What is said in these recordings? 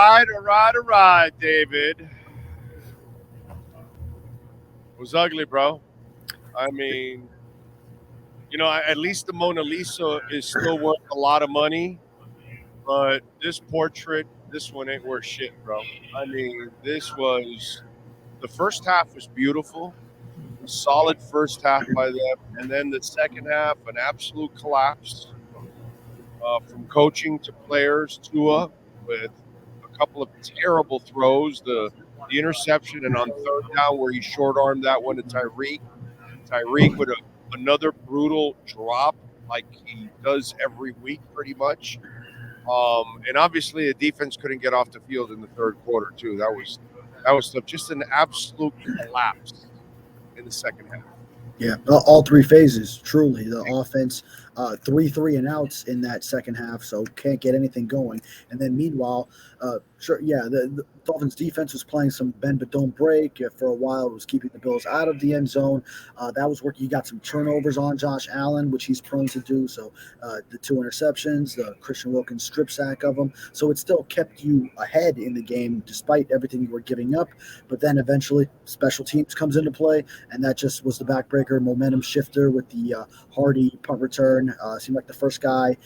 All right, David. It was ugly, bro. I mean, at least the Mona Lisa is still worth a lot of money, but this portrait, this one ain't worth shit, bro. I mean, the first half was beautiful, a solid first half by them, and then the second half, an absolute collapse from coaching to players. Tua with a couple of terrible throws, the interception, and on third down where he short armed that one to Tyreek. Tyreek with another brutal drop like he does every week pretty much. And obviously the defense couldn't get off the field in the third quarter too. That was tough. Just an absolute collapse in the second half. Yeah, all three phases, truly. The offense, 3 and outs in that second half, so can't get anything going. And then meanwhile, the Dolphins defense was playing some bend but don't break. For a while, it was keeping the Bills out of the end zone. That was working. You got some turnovers on Josh Allen, which he's prone to do. So the 2 interceptions, the Christian Wilkins strip sack of them. So it still kept you ahead in the game despite everything you were giving up. But then eventually special teams comes into play, and that just was the backbreaker, momentum shifter with the Hardy punt return. Seemed like the first guy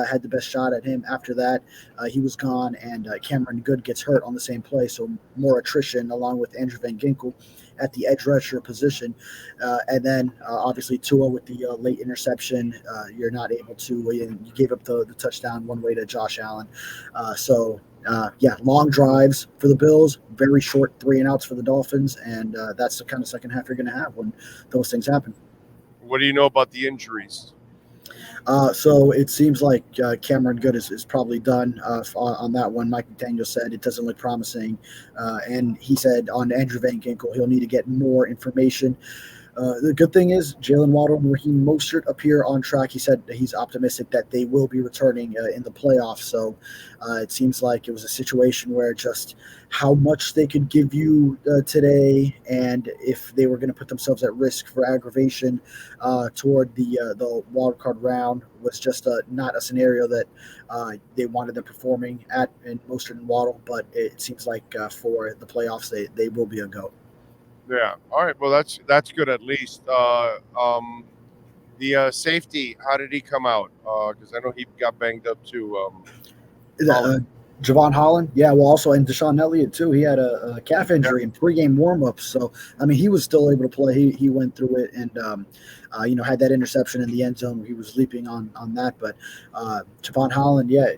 had the best shot at him. After that, he was gone, and Cameron Good gets hurt on the same play, so more attrition along with Andrew Van Ginkel at the edge rusher position. And then obviously Tua with the late interception. You're not able to, you gave up the touchdown one way to Josh Allen. Long drives for the Bills, very short 3 and outs for the Dolphins, and that's the kind of second half you're going to have when those things happen. What do you know about the injuries? So it seems like Cameron Good is probably done on that one. Mike McDaniel said it doesn't look promising. And he said on Andrew Van Ginkel, he'll need to get more information. The good thing is Jalen Waddle and Raheem Mostert appear on track. He said he's optimistic that they will be returning in the playoffs. So it seems like it was a situation where just how much they could give you today, and if they were going to put themselves at risk for aggravation toward the wild card round was just not a scenario that they wanted them performing at in Mostert and Waddle. But it seems like for the playoffs, they will be a go. Yeah. All right. Well, that's good at least. The safety, how did he come out? Because I know he got banged up too. Javon Holland, yeah. Well, also and Deshaun Elliott too. He had a calf injury in pregame warmups, so I mean he was still able to play. He went through it and had that interception in the end zone. He was leaping on that, but Javon Holland, yeah.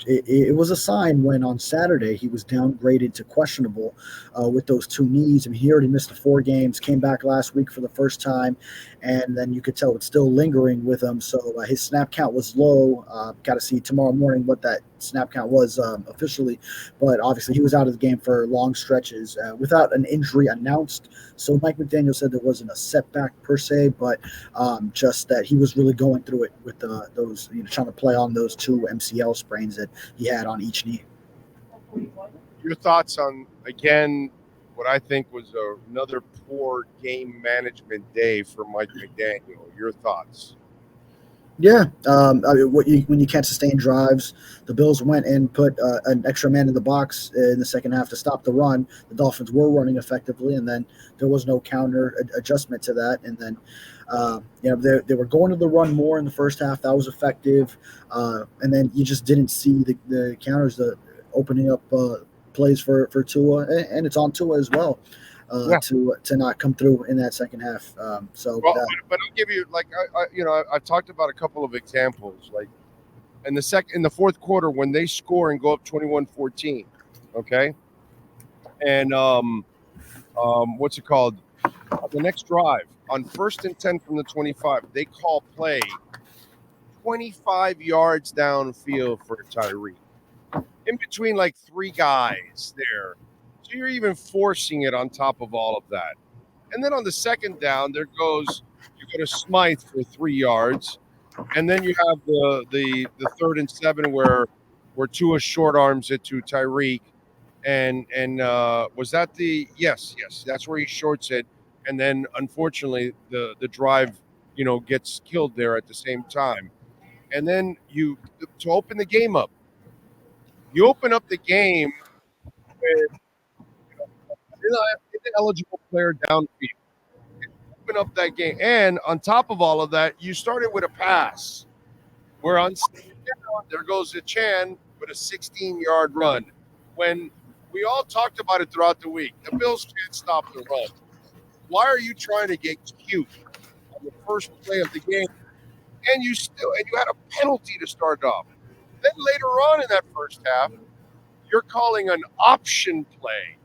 It was a sign when on Saturday he was downgraded to questionable with those 2 knees. I mean, he already missed the 4 games, came back last week for the first time, and then you could tell it's still lingering with him. So his snap count was low. Got to see tomorrow morning what that snap count was officially, but obviously he was out of the game for long stretches without an injury announced. So Mike McDaniel said there wasn't a setback per se, but just that he was really going through it with those, trying to play on those 2 MCL sprains that he had on each knee. Your thoughts on, again, what I think was another poor game management day for Mike McDaniel. Your thoughts? Yeah, when you can't sustain drives, the Bills went and put an extra man in the box in the second half to stop the run. The Dolphins were running effectively, and then there was no counter adjustment to that. And then, they were going to the run more in the first half. That was effective, and then you just didn't see the counters, the opening up plays for Tua, and it's on Tua as well. To not come through in that second half. But I'll give you I've talked about a couple of examples like in the fourth quarter when they score and go up 21-14, okay, and what's it called? The next drive on 1st and 10 from the 25, they call play 25 yards downfield for Tyreek, in between like 3 guys there. So you're even forcing it on top of all of that. And then on the second down, you go to Smythe for 3 yards. And then you have the 3rd and 7 where Tua short arms it to Tyreek. And was that yes, that's where he shorts it. And then unfortunately the drive, gets killed there at the same time. And then to open the game up, you open up the game with an ineligible player downfield. Open up that game. And on top of all of that, you started with a pass. Where on there goes a Chan with a 16-yard run. When we all talked about it throughout the week, the Bills can't stop the run. Why are you trying to get cute on the first play of the game? And you had a penalty to start off. Then later on in that first half, you're calling an option play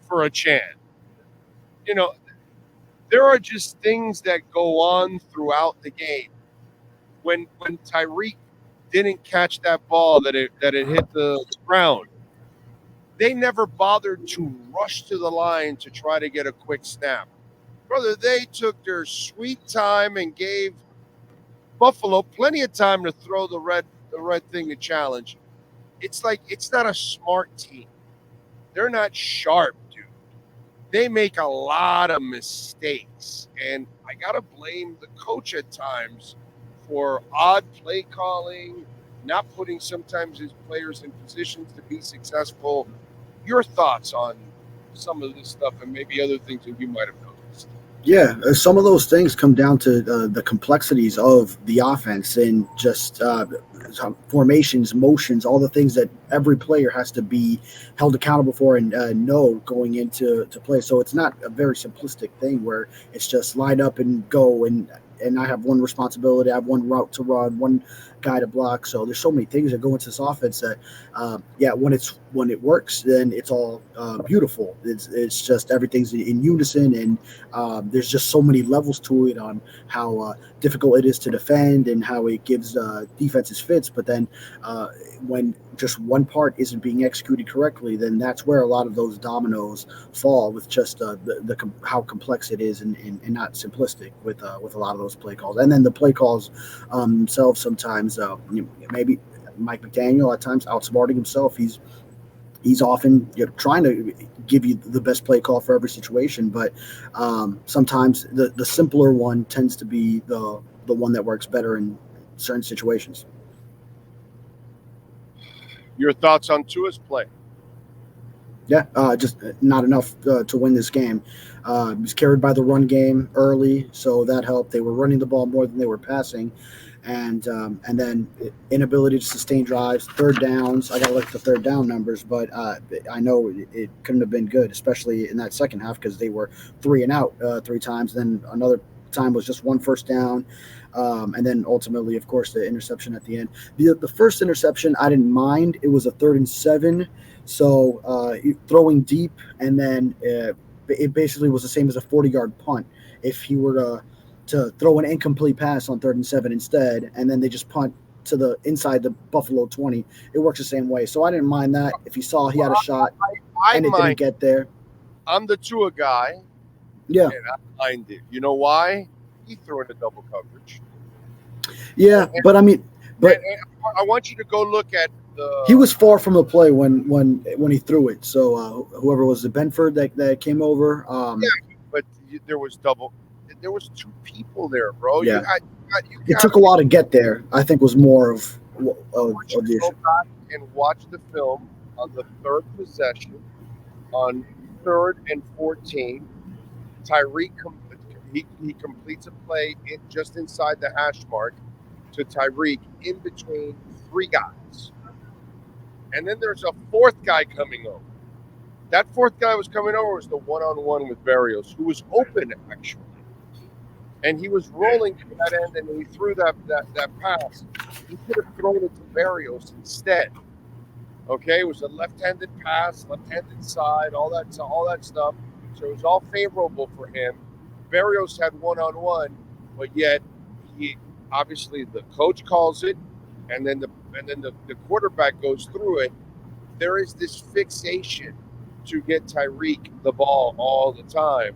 for a Chan. You know, there are just things that go on throughout the game. When Tyreek didn't catch that ball that it hit the ground, they never bothered to rush to the line to try to get a quick snap. Brother, they took their sweet time and gave Buffalo plenty of time to throw the red thing to challenge. It's like it's not a smart team. They're not sharp, dude. They make a lot of mistakes, and I gotta blame the coach at times for odd play calling, not putting sometimes his players in positions to be successful. Your thoughts on some of this stuff and maybe other things that you might have noticed? Yeah, some of those things come down to the complexities of the offense and just formations, motions, all the things that every player has to be held accountable for and know going into play. So it's not a very simplistic thing where it's just line up and go and I have one responsibility, I have one route to run, one guy to block. So there's so many things that go into this offense that, when it works, then it's all beautiful. It's just everything's in unison, and there's just so many levels to it on how difficult it is to defend and how it gives defenses fits. But then when just one part isn't being executed correctly, then that's where a lot of those dominoes fall with just how complex it is and not simplistic with a lot of those play calls. And then the play calls themselves sometimes, maybe Mike McDaniel at times outsmarting himself. He's often trying to give you the best play call for every situation, but sometimes the simpler one tends to be the one that works better in certain situations. Your thoughts on Tua's play? Yeah, just not enough to win this game. He was carried by the run game early, so that helped. They were running the ball more than they were passing, and then inability to sustain drives, third downs. I got to look at the third down numbers, but I know it couldn't have been good, especially in that second half because they were 3 and out 3 times. Then another time was just 1 first down. And then ultimately, of course, the interception at the end. The first interception, I didn't mind. It was a 3rd and 7. So throwing deep, and then it basically was the same as a 40-yard punt. If he were to throw an incomplete pass on 3rd and 7 instead, and then they just punt to the inside the Buffalo 20, it works the same way. So I didn't mind that. If he saw he had a shot and it didn't get there. I'm the Tua guy. Yeah. And I mind it. You know why? He threw in a double coverage. Yeah, and I want you to go look at he was far from the play when he threw it. So whoever was the Benford that came over. But there was 2 people there, bro. Yeah. It took a while to get there. I think was more of the issue. Go back and watch the film on the 3rd possession on 3rd and 14. Tyreek he completes a play just inside the hash mark to Tyreek in between 3 guys. And then there's a 4th guy coming over. That 4th guy was coming over was the one-on-one with Berrios, who was open, actually. And he was rolling to that end, and he threw that pass. He could have thrown it to Berrios instead. Okay, it was a left-handed pass, left-handed side, all that stuff. So it was all favorable for him. Berrios had one-on-one, but yet he obviously the coach calls it, and then the quarterback goes through it. There is this fixation to get Tyreek the ball all the time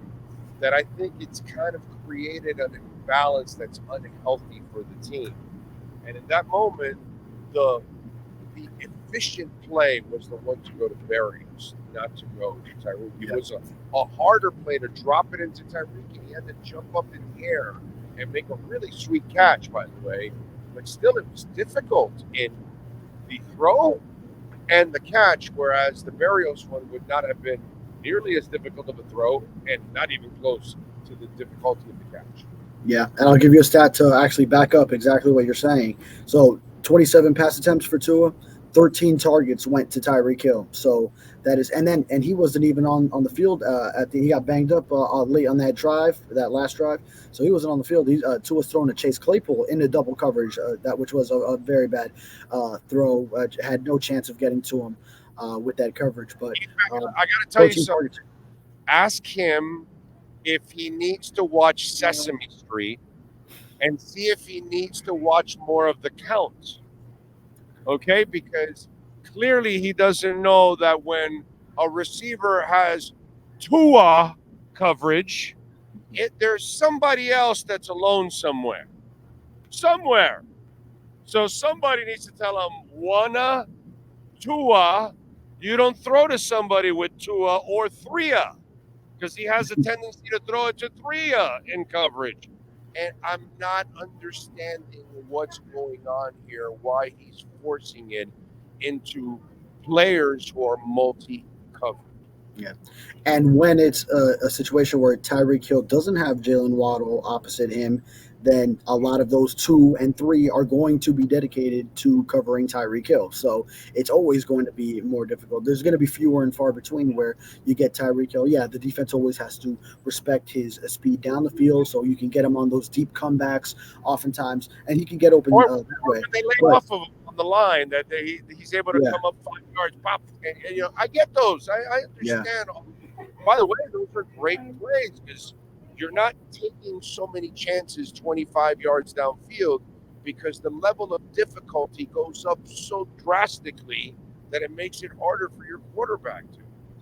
that I think it's kind of created an imbalance that's unhealthy for the team. And in that moment, the efficient play was the one to go to Berrios, not to go to Tyreek. It was a harder play to drop it into Tyreek, and he had to jump up in the air and make a really sweet catch, by the way. But still, it was difficult in the throw and the catch, whereas the Barrios one would not have been nearly as difficult of a throw and not even close to the difficulty of the catch. Yeah, and I'll give you a stat to actually back up exactly what you're saying. So 27 pass attempts for Tua, 13 targets went to Tyreek Hill. So that is, and he wasn't even on the field he got banged up late on that last drive. So he wasn't on the field. Tua was throwing to Chase Claypool into double coverage, which was a very bad throw. Had no chance of getting to him with that coverage. But I got to tell you something. Targets. Ask him if he needs to watch Sesame Street and see if he needs to watch more of the count. Okay? Because clearly he doesn't know that when a receiver has Tua coverage, there's somebody else that's alone somewhere. So somebody needs to tell him, Wana, Tua, you don't throw to somebody with Tua or Threa, because he has a tendency to throw it to Threa in coverage. And I'm not understanding what's going on here, why he's forcing it into players who are multi-covered. Yeah. And when it's a situation where Tyreek Hill doesn't have Jalen Waddle opposite him, then a lot of those 2 and 3 are going to be dedicated to covering Tyreek Hill. So it's always going to be more difficult. There's going to be fewer and far between where you get Tyreek Hill. Yeah, the defense always has to respect his speed down the field, so you can get him on those deep comebacks oftentimes, and he can get open that way. They lay off of him on the line that he's able to come up 5 yards, pop. And, I get those. I understand. Yeah. By the way, those are great plays because you're not taking so many chances 25 yards downfield because the level of difficulty goes up so drastically that it makes it harder for your quarterback to.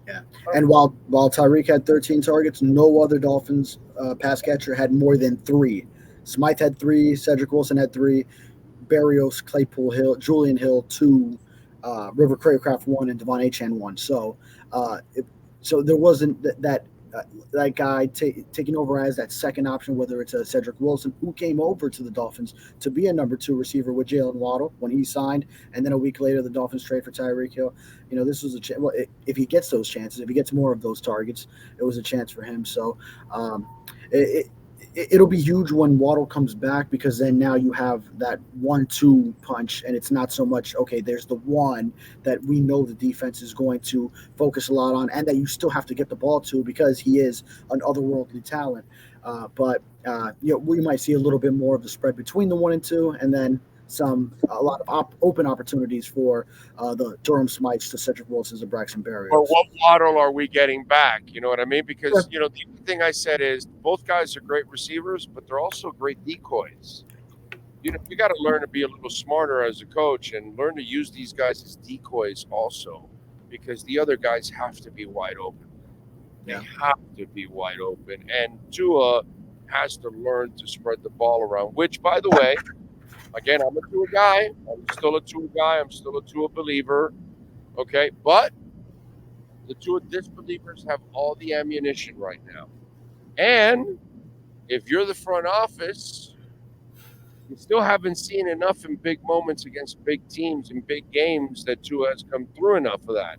Yeah, and while Tyreek had 13 targets, no other Dolphins pass catcher had more than 3. Smythe had 3, Cedric Wilson had 3, Barrios, Claypool, Hill, Julian Hill 2, River Craycraft 1, and Devon Achane 1. So, so there wasn't that guy taking over as that second option, whether it's a Cedric Wilson, who came over to the Dolphins to be a number 2 receiver with Jalen Waddle when he signed, and then a week later the Dolphins trade for Tyreek Hill. This was if he gets those chances, if he gets more of those targets, it was a chance for him. So it'll be huge when Waddle comes back, because then now you have that 1-2 punch, and it's not so much, okay, there's the one that we know the defense is going to focus a lot on and that you still have to get the ball to because he is an otherworldly talent. But we might see a little bit more of the spread between the 1 and 2, and then a lot of open opportunities for the Durham Smites to Cedric Wilson's and Braxton Berrios. Or what Waddle are we getting back? You know what I mean? Because, the thing I said is both guys are great receivers, but they're also great decoys. You got to learn to be a little smarter as a coach and learn to use these guys as decoys also, because the other guys have to be wide open. They have to be wide open. And Tua has to learn to spread the ball around, which, by the way, again, I'm a Tua guy. I'm still a Tua guy. I'm still a Tua believer. Okay, but the Tua disbelievers have all the ammunition right now. And if you're the front office, you still haven't seen enough in big moments against big teams in big games that Tua has come through enough of that.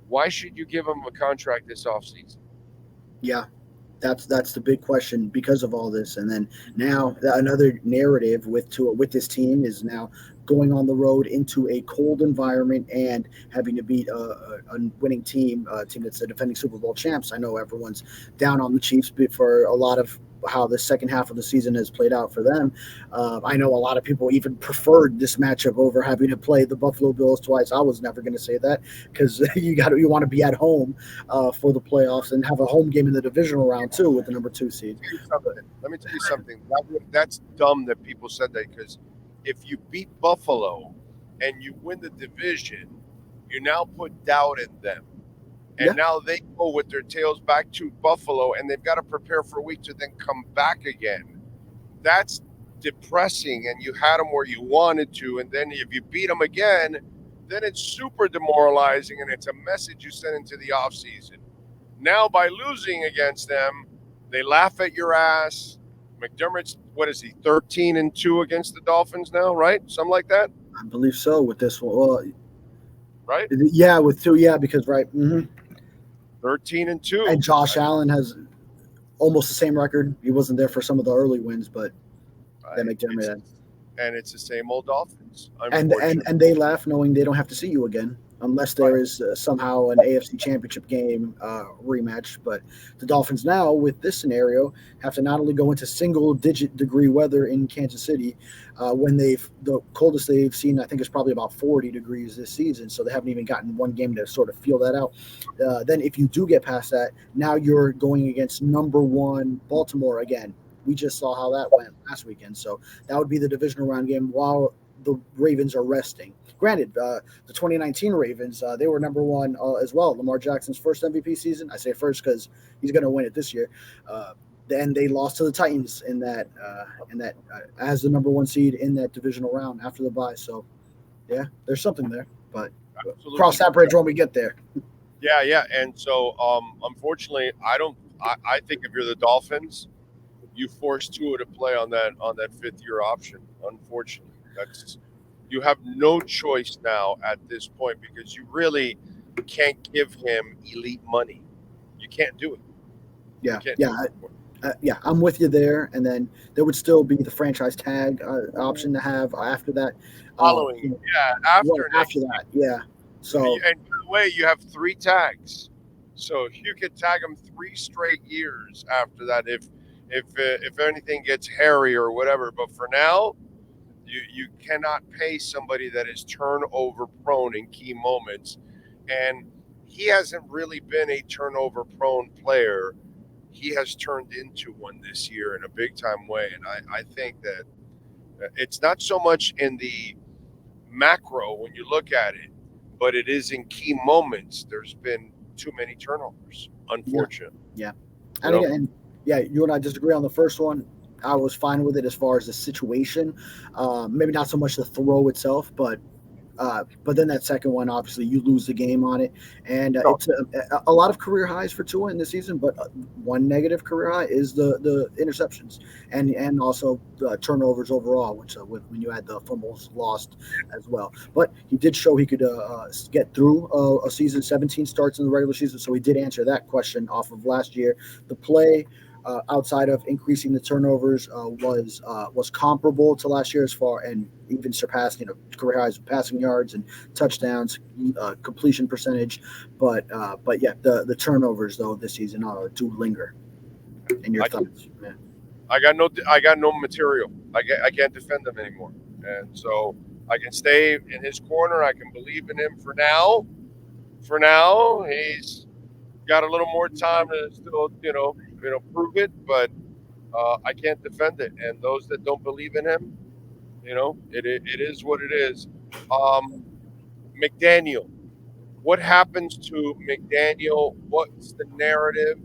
Why should you give him a contract this offseason? Yeah. That's the big question because of all this. And then now another narrative with this team is now going on the road into a cold environment and having to beat a winning team, a team that's the defending Super Bowl champs. I know everyone's down on the Chiefs for a lot of how the second half of the season has played out for them. I know a lot of people even preferred this matchup over having to play the Buffalo Bills twice. I was never going to say that because you want to be at home for the playoffs and have a home game in the divisional round too with the number 2 seed. Let me tell you something. That's dumb that people said that, because if you beat Buffalo and you win the division, you now put doubt in them. And now they go with their tails back to Buffalo, and they've got to prepare for a week to then come back again. That's depressing, and you had them where you wanted to, and then if you beat them again, then it's super demoralizing, and it's a message you send into the offseason. Now, by losing against them, they laugh at your ass. McDermott's, 13-2 against the Dolphins now, right? Something like that? I believe so with this one. Well, right? Yeah, with 2, yeah, because 13-2. And Josh Allen has almost the same record. He wasn't there for some of the early wins, but that McDermott had. And it's the same old Dolphins, And unfortunately. they laugh knowing they don't have to see you again unless there is somehow an AFC Championship game rematch. But the Dolphins now, with this scenario, have to not only go into single-digit degree weather in Kansas City, when the coldest they've seen, I think, is probably about 40 degrees this season. So they haven't even gotten one game to sort of feel that out. Then if you do get past that, now you're going against number 1 Baltimore again. We just saw how that went last weekend. So that would be the divisional round game while the Ravens are resting. Granted, the 2019 Ravens, they were number 1 as well. Lamar Jackson's first MVP season. I say first because he's going to win it this year. Then they lost to the Titans in that as the number 1 seed in that divisional round after the bye. So, yeah, there's something there. But absolutely, cross that bridge when we get there. Yeah. And so, unfortunately, I think if you're the Dolphins, you force Tua to play on that 5th-year option. Unfortunately, you have no choice now at this point because you really can't give him elite money. You can't do it. Yeah, I'm with you there. And then there would still be the franchise tag option to have after that. Following, after that, yeah. So, and by the way, you have 3 tags, so you could tag him 3 straight years after that if anything gets hairy or whatever. But for now, you cannot pay somebody that is turnover prone in key moments, and he hasn't really been a turnover prone player. He has turned into one this year in a big time way, and I think that it's not so much in the macro when you look at it, but it is in key moments. There's been too many turnovers, unfortunately. Yeah. And you and I disagree on the first one. I was fine with it as far as the situation. Maybe not so much the throw itself, but then that second one, obviously, you lose the game on it. And it's a lot of career highs for Tua in this season, but one negative career high is the interceptions and also the turnovers overall, which when you add the fumbles lost as well. But he did show he could get through a season, 17 starts in the regular season, so he did answer that question off of last year. The play outside of increasing the turnovers was comparable to last year as far and even surpassed career highs of passing yards and touchdowns, completion percentage, but yeah, the turnovers though this season do linger. In your thoughts, man? I got no material. I can't defend him anymore, and so I can stay in his corner. I can believe in him for now. For now, he's got a little more time to still prove it, but I can't defend it. And those that don't believe in him, it is what it is. McDaniel, what happens to McDaniel? What's the narrative?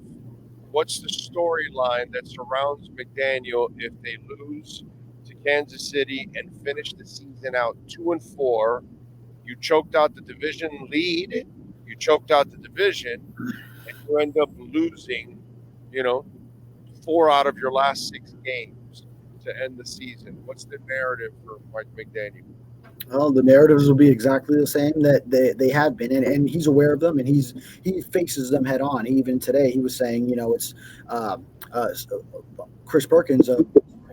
What's the storyline that surrounds McDaniel if they lose to Kansas City and finish the season out 2-4? You choked out the division lead. You choked out the division, and you end up losing, 4 out of your last 6 games to end the season. What's the narrative for Mike McDaniel? Well, the narratives will be exactly the same that they have been, and he's aware of them, and he faces them head on. Even today, he was saying, it's Chris Perkins, a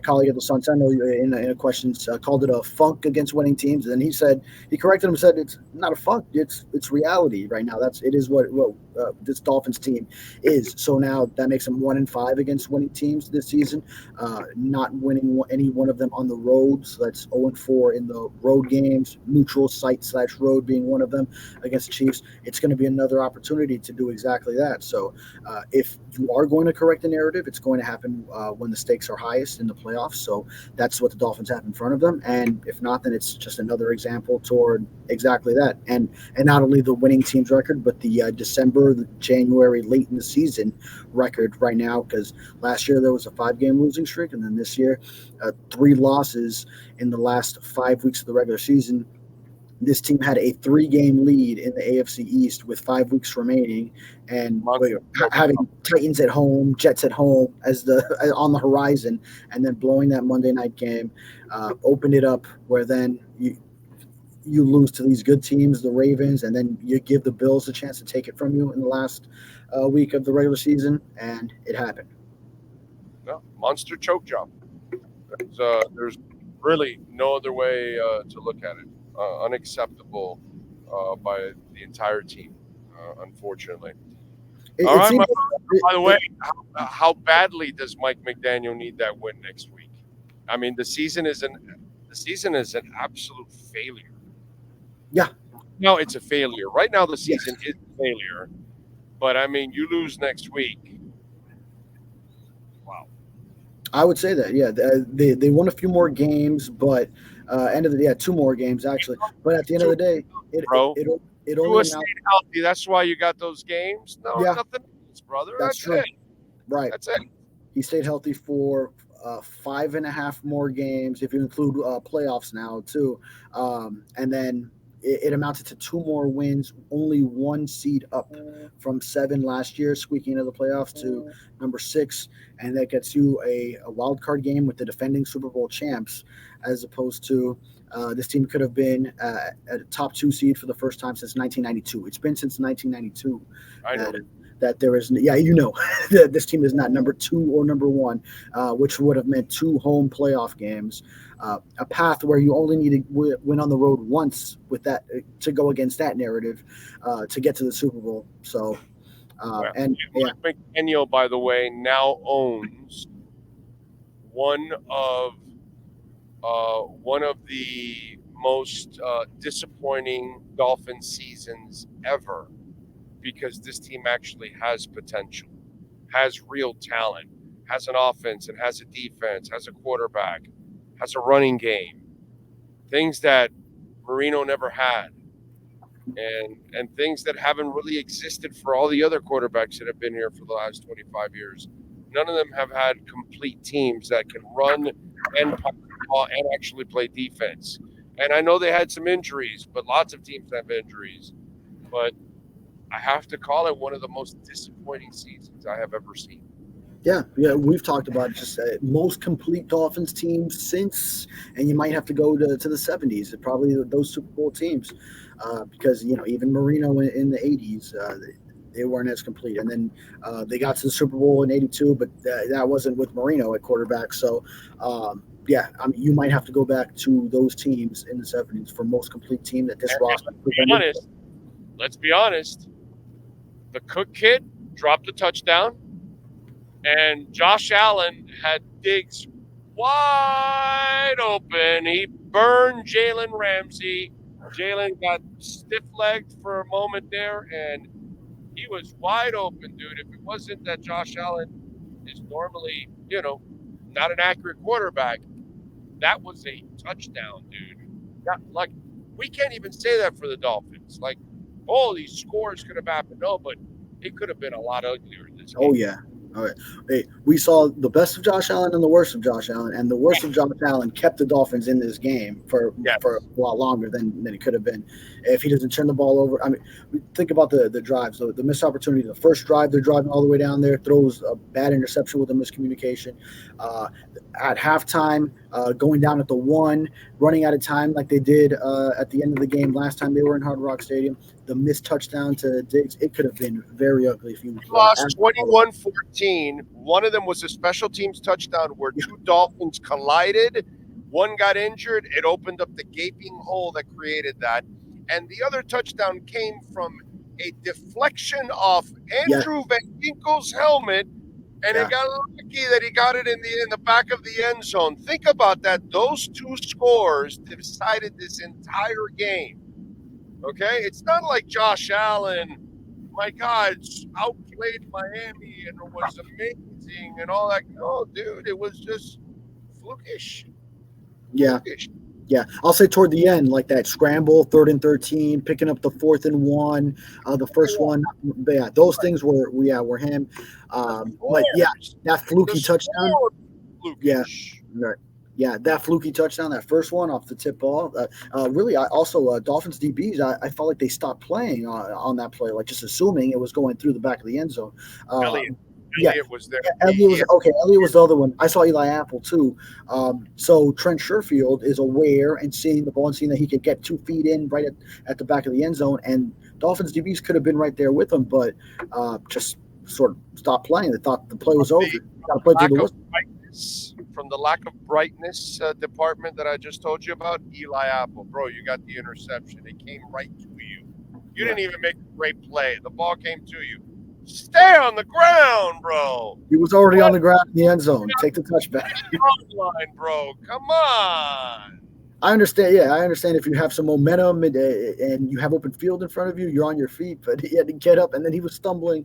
colleague at the Sun Sentinel, in a question called it a funk against winning teams, and he corrected him, said it's not a funk, it's reality right now. It is what this Dolphins team is. So now that makes them 1-5 against winning teams this season, not winning any one of them on the road. So that's 0-4 in the road games, neutral site / road being one of them against the Chiefs. It's going to be another opportunity to do exactly that. So if you are going to correct the narrative, it's going to happen when the stakes are highest in the playoffs. So that's what the Dolphins have in front of them. And if not, then it's just another example toward exactly that. And not only the winning team's record, but the December, the January, late in the season record right now, because last year there was a 5-game losing streak, and then this year 3 losses in the last 5 weeks of the regular season. This team had a 3-game lead in the AFC East with 5 weeks remaining, and having Titans at home, Jets at home on the horizon, and then blowing that Monday night game, opened it up where then you lose to these good teams, the Ravens, and then you give the Bills a chance to take it from you in the last week of the regular season, and it happened. No, monster choke job. There's really no other way to look at it. Unacceptable by the entire team, unfortunately. All right, by the way, how badly does Mike McDaniel need that win next week? I mean, the season is an absolute failure. Yeah. No, it's a failure. Right now, the season is a failure. But, I mean, you lose next week. Wow. I would say that, yeah. They won a few more games, but end of the day, 2 more games, actually. But at the end of the day, it only stayed healthy. That's why you got those games? No, nothing else, brother. That's true. It. Right. That's it. He stayed healthy for 5.5 more games, if you include playoffs now, too. And then it amounted to 2 more wins, only 1 seed up from 7 last year, squeaking into the playoffs to number 6. And that gets you a wild card game with the defending Super Bowl champs, as opposed to this team could have been a top 2 seed for the first time since 1992. It's been since 1992. I know. That there is, that this team is not number 2 or number 1, which would have meant 2 home playoff games, a path where you only need to win on the road once with that to go against that narrative to get to the Super Bowl. So, McDaniel, by the way, now owns one of the most disappointing Dolphins seasons ever. Because this team actually has potential, has real talent, has an offense and has a defense, has a quarterback, has a running game, things that Marino never had, and things that haven't really existed for all the other quarterbacks that have been here for the last 25 years. None of them have had complete teams that can run and pass the ball and actually play defense. And I know they had some injuries, but lots of teams have injuries. But I have to call it one of the most disappointing seasons I have ever seen. Yeah, we've talked about just most complete Dolphins teams since, and you might have to go to the 70s, probably those Super Bowl teams, because even Marino in the 80s, they weren't as complete. And then they got to the Super Bowl in '82, but that wasn't with Marino at quarterback. So, you might have to go back to those teams in the 70s for most complete team that this roster. Let's be honest. The Cook kid dropped a touchdown, and Josh Allen had Diggs wide open. He burned Jalen Ramsey. Jalen got stiff-legged for a moment there, and he was wide open, dude. If it wasn't that Josh Allen is normally, not an accurate quarterback, that was a touchdown, dude. Like, we can't even say that for the Dolphins. Like, these scores could have happened. No, but it could have been a lot uglier in this game. Oh, yeah. All right. Hey, we saw the best of Josh Allen and the worst of Josh Allen, and the worst of Josh Allen kept the Dolphins in this game for a lot longer than it could have been if he doesn't turn the ball over. I mean, think about the drives, the missed opportunity. The first drive, they're driving all the way down there, throws a bad interception with a miscommunication. At halftime, going down at the 1, running out of time like they did at the end of the game last time they were in Hard Rock Stadium. The missed touchdown to Diggs, it could have been very ugly if you lost 21-14. One of them was a special teams touchdown where 2 Dolphins collided. One got injured. It opened up the gaping hole that created that. And the other touchdown came from a deflection off Andrew Van Ginkel's helmet, and it got lucky that he got it in the back of the end zone. Think about that. Those 2 scores decided this entire game. Okay? It's not like Josh Allen, my God, outplayed Miami and it was amazing and all that. No, dude, it was just flukish. Yeah. Yeah, I'll say toward the end, like that scramble, 3rd and 13, picking up the 4th and 1, the first one. Yeah, those things were him. But that fluky touchdown. Flukish. Yeah, right. Yeah, that fluky touchdown, that first one off the tip ball. Really, I also Dolphins DBs. I felt like they stopped playing on that play, like just assuming it was going through the back of the end zone. Elliott was there. Elliott was the other one. I saw Eli Apple too. So Trent Sherfield is aware and seeing the ball and seeing that he could get 2 feet in right at the back of the end zone, and Dolphins DBs could have been right there with him, but just sort of stopped playing. They thought the play was over. Got to play through the whistle. From the lack of brightness department that I just told you about, Eli Apple, bro, you got the interception. It came right to you. You didn't even make a great play. The ball came to you. Stay on the ground, bro. He was already on the ground in the end zone. Take the touchback. Line, bro. Come on. I understand. Yeah, I understand if you have some momentum and you have open field in front of you, you're on your feet. But he had to get up, and then he was stumbling,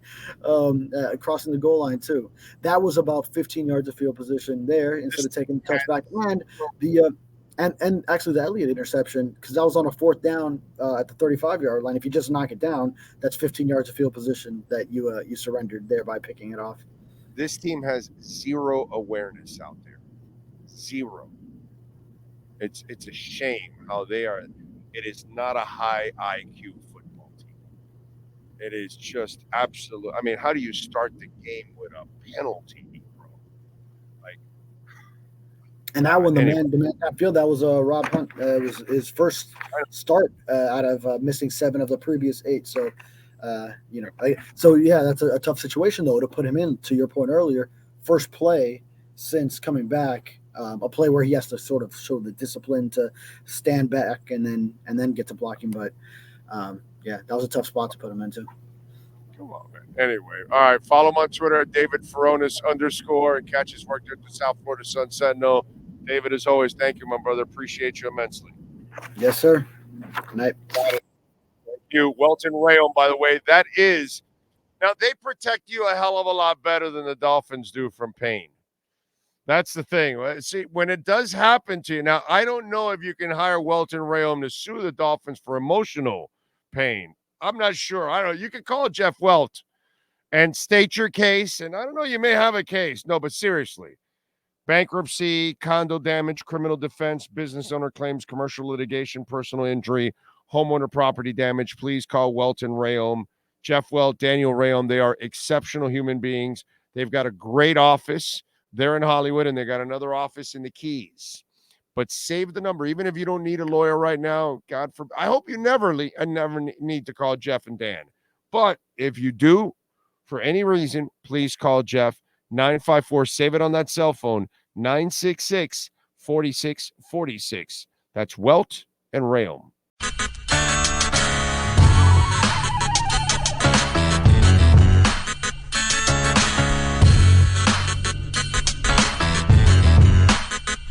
crossing the goal line too. That was about 15 yards of field position there instead of taking the touchback. And the and actually the Elliott interception, because that was on a 4th down at the 35-yard line. If you just knock it down, that's 15 yards of field position that you surrendered there by picking it off. This team has zero awareness out there. Zero. It's a shame how they are. It is not a high IQ football team. It is just absolute. I mean, how do you start the game with a penalty, bro? Like, and that one, the man downfield, that was Rob Hunt. It was his first start out of missing 7 of the previous 8. So, that's a tough situation though to put him in. To your point earlier, first play since coming back. A play where he has to sort of show the discipline to stand back and then get to blocking. But that was a tough spot to put him into. Come on, man. Anyway, all right. Follow him on Twitter at David Furones _ and catch his work at the South Florida Sun Sentinel. David, as always, thank you, my brother. Appreciate you immensely. Yes, sir. Good night. Thank you. Welt Rheaume, by the way, that is now they protect you a hell of a lot better than the Dolphins do from pain. That's the thing. See, when it does happen to you, now I don't know if you can hire Welt Rheaume to sue the Dolphins for emotional pain. I'm not sure. I don't know. You can call Jeff Welt and state your case, and I don't know, you may have a case. No, but seriously, bankruptcy, condo damage, criminal defense, business owner claims, commercial litigation, personal injury, homeowner property damage. Please call Welt Rheaume, Jeff Welt, Daniel Rheaume. They are exceptional human beings. They've got a great office. They're in Hollywood, and they got another office in the Keys. But save the number, even if you don't need a lawyer right now. God forbid. I hope you never need to call Jeff and Dan. But if you do, for any reason, please call Jeff. 954. Save it on that cell phone. 966-4646. That's Welt Rheaume.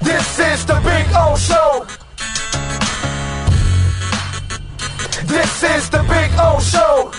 This is the Big O Show. This is the Big O Show.